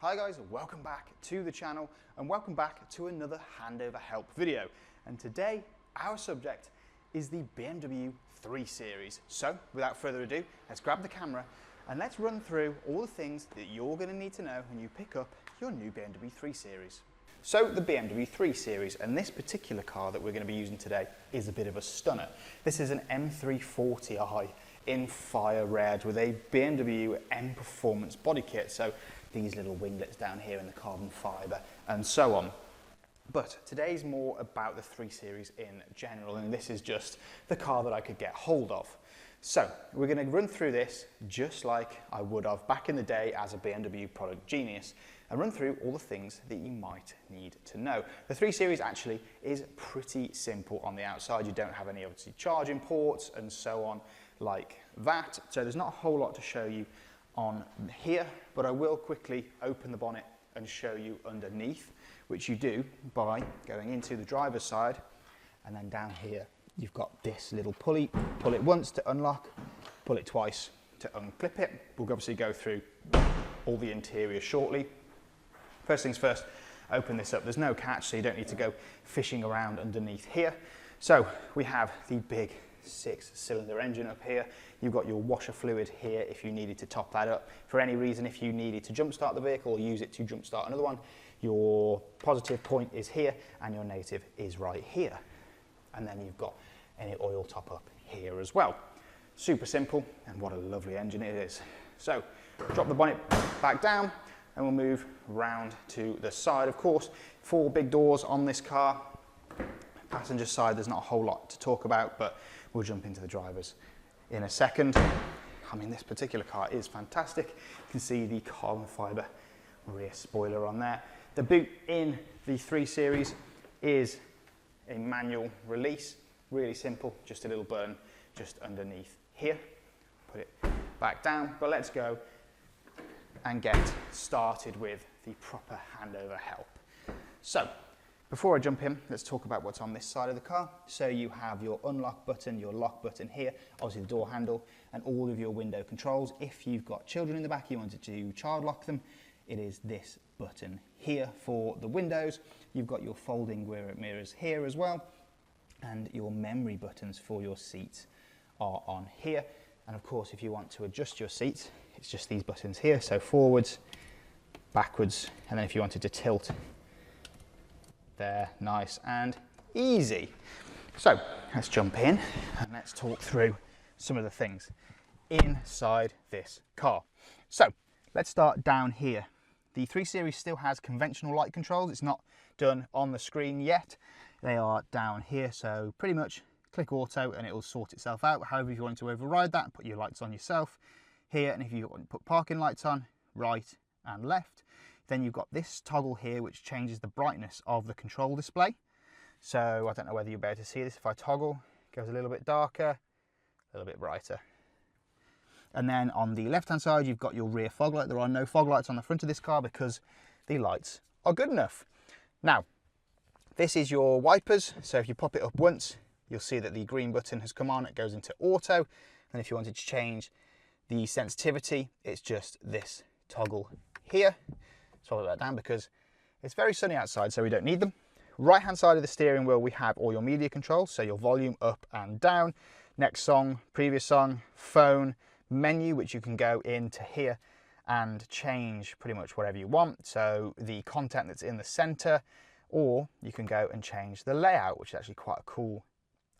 Hi guys, welcome back to the channel and welcome back to another handover help video. And today our subject is the BMW 3 Series. So without further ado, let's grab the camera and let's run through all the things that you're going to need to know when you pick up your new BMW 3 Series. So the BMW 3 Series, and this particular car that we're going to be using today is a bit of a stunner. This is an M340i in fire red with a BMW M Performance body kit. So these little winglets down here in the carbon fibre and so on. But today's more about the 3 Series in general, and this is just the car that I could get hold of. So we're going to run through this just like I would have back in the day as a BMW product genius, and run through all the things that you might need to know. The 3 Series actually is pretty simple on the outside. You don't have any obviously charging ports and so on like that. So there's not a whole lot to show you on here, but I will quickly open the bonnet and show you underneath, which you do by going into the driver's side, and then down here you've got this little pulley. Pull it once to unlock, pull it twice to unclip it. We'll obviously go through all the interior shortly. First things first, open this up. There's no catch, so you don't need to go fishing around underneath here. So we have the big 6-cylinder engine up here. You've got your washer fluid here if you needed to top that up. For any reason, if you needed to jump start the vehicle or use it to jump start another one, your positive point is here and your negative is right here. And then you've got any oil top up here as well. Super simple, and what a lovely engine it is. So drop the bonnet back down and we'll move round to the side. Of course, 4 big doors on this car. Passenger side, there's not a whole lot to talk about, but we'll jump into the driver's in a second. I mean, this particular car is fantastic. You can see the carbon fibre rear spoiler on there. The boot in the 3 Series is a manual release, really simple, just a little button just underneath here. Put it back down, but let's go and get started with the proper handover help. So before I jump in, let's talk about what's on this side of the car. So you have your unlock button, your lock button here, obviously the door handle, and all of your window controls. If you've got children in the back, you wanted to child lock them, it is this button here for the windows. You've got your folding mirrors here as well, and your memory buttons for your seats are on here. And of course, if you want to adjust your seats, it's just these buttons here. So forwards, backwards, and then if you wanted to tilt, there, nice and easy. So let's jump in and let's talk through some of the things inside this car. So let's start down here. The 3 Series still has conventional light controls. It's not done on the screen yet. They are down here, so pretty much click auto and it will sort itself out. However, if you want to override that, put your lights on yourself here, and if you want to put parking lights on, right and left. Then you've got this toggle here which changes the brightness of the control display. So I don't know whether you'll be able to see this. If I toggle, it goes a little bit darker, a little bit brighter. And then on the left hand side you've got your rear fog light. There are no fog lights on the front of this car because the lights are good enough. Now this is your wipers, so if you pop it up once you'll see that the green button has come on, it goes into auto, and if you wanted to change the sensitivity it's just this toggle here. Swallow that down because it's very sunny outside, so we don't need them. Right hand side of the steering wheel we have all your media controls, so your volume up and down, next song, previous song, phone, menu, which you can go into here and change pretty much whatever you want. So the content that's in the center, or you can go and change the layout, which is actually quite a cool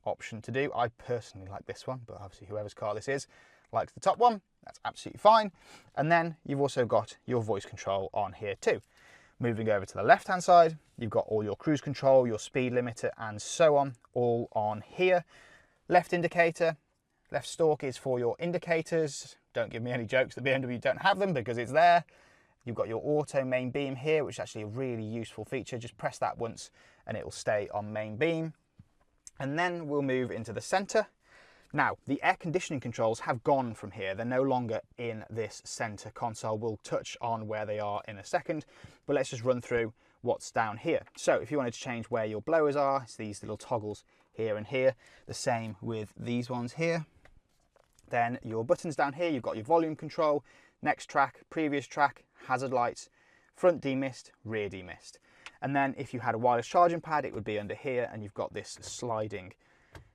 option to do. I personally like this one, but obviously whoever's car this is likes the top one. That's absolutely fine. And then you've also got your voice control on here too. Moving over to the left hand side, you've got all your cruise control, your speed limiter and so on, all on here. Left indicator, left stalk is for your indicators. Don't give me any jokes that BMW don't have them because it's there. You've got your auto main beam here, which is actually a really useful feature. Just press that once and it'll stay on main beam. And then we'll move into the center. Now, the air conditioning controls have gone from here. They're no longer in this center console. We'll touch on where they are in a second, but let's just run through what's down here. So if you wanted to change where your blowers are, it's these little toggles here and here. The same with these ones here. Then your buttons down here, you've got your volume control, next track, previous track, hazard lights, front demist, rear demist. And then if you had a wireless charging pad, it would be under here, and you've got this sliding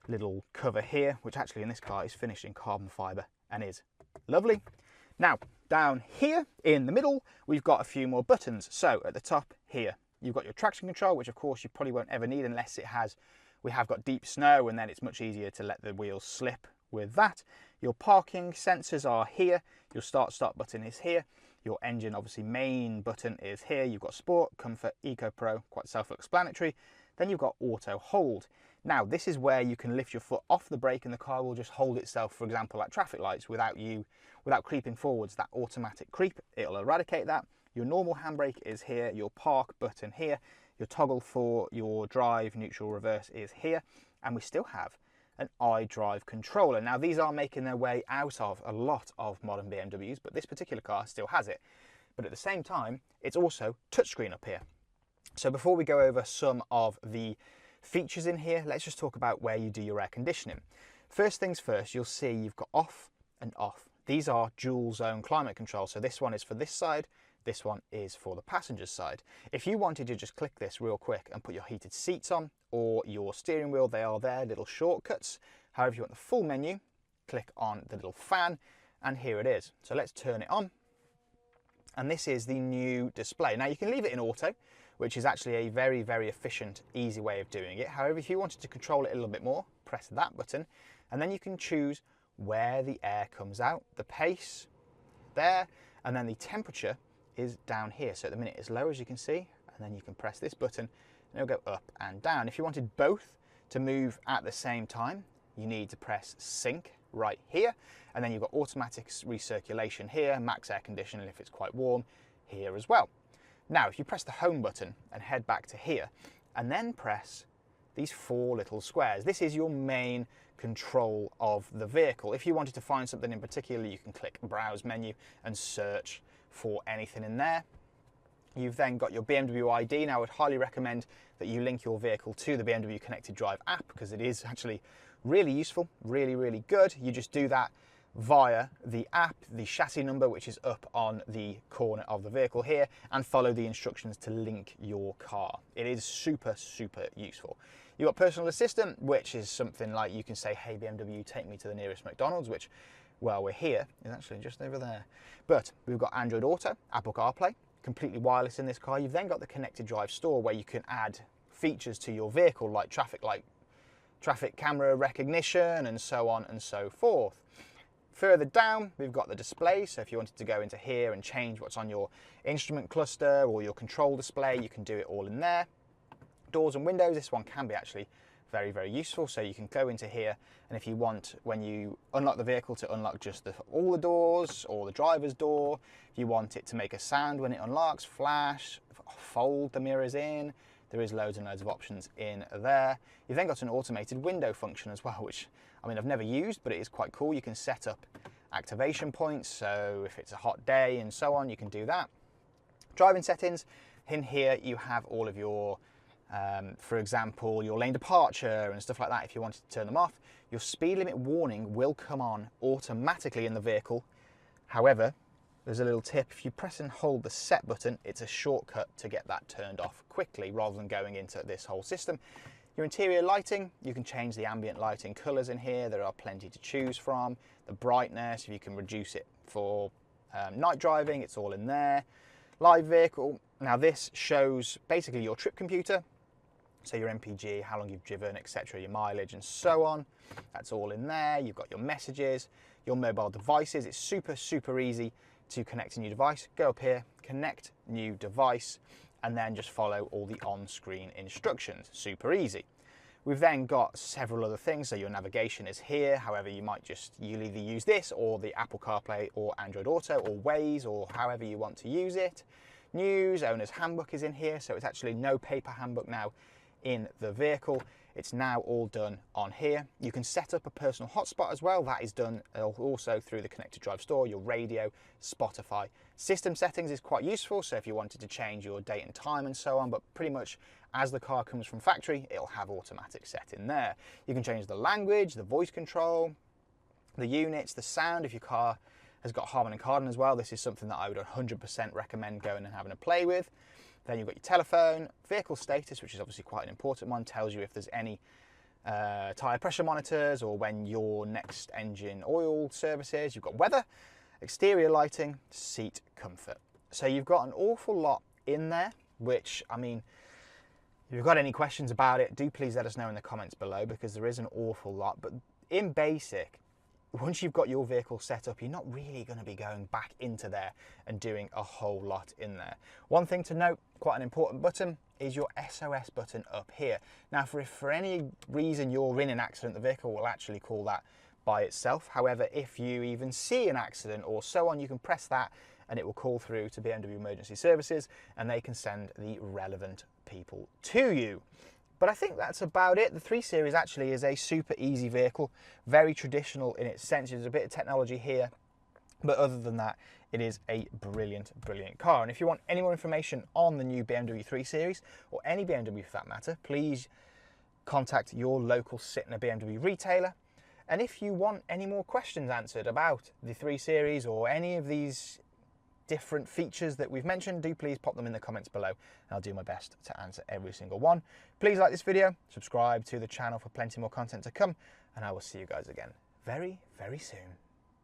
little cover here, which actually in this car is finished in carbon fibre and is lovely. Now, down here in the middle, we've got a few more buttons. So at the top here, you've got your traction control, which of course you probably won't ever need unless we have got deep snow, and then it's much easier to let the wheels slip with that. Your parking sensors are here. Your start-stop button is here. Your engine, obviously, main button is here. You've got Sport, Comfort, Eco Pro, quite self-explanatory. Then you've got Auto Hold. Now, this is where you can lift your foot off the brake and the car will just hold itself, for example, at traffic lights without creeping forwards, that automatic creep. It'll eradicate that. Your normal handbrake is here. Your park button here. Your toggle for your drive, neutral, reverse is here. And we still have an iDrive controller. Now, these are making their way out of a lot of modern BMWs, but this particular car still has it. But at the same time, it's also touchscreen up here. So before we go over some of the features in here, let's just talk about where you do your air conditioning. First things first, you'll see you've got off and off. These are dual zone climate control. So this one is for this side, this one is for the passenger side. If you wanted to just click this real quick and put your heated seats on or your steering wheel, they are there, little shortcuts. However, if you want the full menu, click on the little fan, and here it is. So let's turn it on. And this is the new display. Now you can leave it in auto, which is actually a very, very efficient, easy way of doing it. However, if you wanted to control it a little bit more, press that button, and then you can choose where the air comes out, the pace there, and then the temperature is down here. So at the minute it's low, as you can see, and then you can press this button and it'll go up and down. If you wanted both to move at the same time, you need to press sync right here, and then you've got automatic recirculation here, max air conditioning if it's quite warm here as well. Now, if you press the home button and head back to here, and then press these four little squares, this is your main control of the vehicle. If you wanted to find something in particular, you can click Browse menu and search for anything in there. You've then got your BMW ID. Now, I would highly recommend that you link your vehicle to the BMW Connected Drive app, because it is actually really useful, really, really good. You just do that via the app, the chassis number, which is up on the corner of the vehicle here, and follow the instructions to link your car. It is super, super useful. You've got personal assistant, which is something like you can say, hey BMW, take me to the nearest McDonald's, which, well, we're here, is actually just over there. But we've got Android Auto, Apple CarPlay, completely wireless in this car. You've then got the Connected Drive store, where you can add features to your vehicle like traffic camera recognition and so on and so forth. Further down, we've got the display. So if you wanted to go into here and change what's on your instrument cluster or your control display, you can do it all in there. Doors and windows, this one can be actually very, very useful. So you can go into here, and if you want, when you unlock the vehicle, to unlock just all the doors or the driver's door, if you want it to make a sound when it unlocks, flash, fold the mirrors in, there is loads and loads of options in there. You've then got an automated window function as well, which, I mean, I've never used, but it is quite cool. You can set up activation points, so if it's a hot day and so on, you can do that. Driving settings, in here you have all of your, for example, your lane departure and stuff like that. If you wanted to turn them off, your speed limit warning will come on automatically in the vehicle. However, there's a little tip: if you press and hold the set button, it's a shortcut to get that turned off quickly rather than going into this whole system. Your interior lighting, you can change the ambient lighting colours in here. There are plenty to choose from. The brightness, if you can reduce it for night driving, it's all in there. Live vehicle, now this shows basically your trip computer, so your MPG, how long you've driven, etc., your mileage and so on. That's all in there. You've got your messages, your mobile devices. It's super, super easy to connect a new device. Go up here, connect new device, and then just follow all the on-screen instructions. Super easy. We've then got several other things. So your navigation is here. However, you'll either use this or the Apple CarPlay or Android Auto or Waze, or however you want to use it. News, owner's handbook is in here. So it's actually no paper handbook now in the vehicle. It's now all done on here. You can set up a personal hotspot as well. That is done also through the Connected Drive store, your radio, Spotify. System settings is quite useful, so if you wanted to change your date and time and so on, but pretty much as the car comes from factory, it'll have automatic set in there. You can change the language, the voice control, the units, the sound. If your car has got Harman and Kardon as well. This is something that I would 100% recommend going and having a play with. Then you've got your telephone, vehicle status, which is obviously quite an important one, tells you if there's any tyre pressure monitors or when your next engine oil services. You've got weather, exterior lighting, seat comfort. So you've got an awful lot in there, which, I mean, if you've got any questions about it, do please let us know in the comments below, because there is an awful lot. But in basic, once you've got your vehicle set up, you're not really going to be going back into there and doing a whole lot in there. One thing to note, quite an important button, is your SOS button up here. Now, if for any reason you're in an accident, the vehicle will actually call that by itself. However, if you even see an accident or so on, you can press that and it will call through to BMW Emergency Services and they can send the relevant people to you. But I think that's about it. The 3 Series actually is a super easy vehicle, very traditional in its sense. There's a bit of technology here, but other than that, it is a brilliant, brilliant car. And if you want any more information on the new BMW 3 Series, or any BMW for that matter, please contact your local Sytner BMW retailer. And if you want any more questions answered about the 3 Series or any of these different features that we've mentioned, do please pop them in the comments below and I'll do my best to answer every single one. Please like this video, subscribe to the channel for plenty more content to come, and I will see you guys again very, very soon.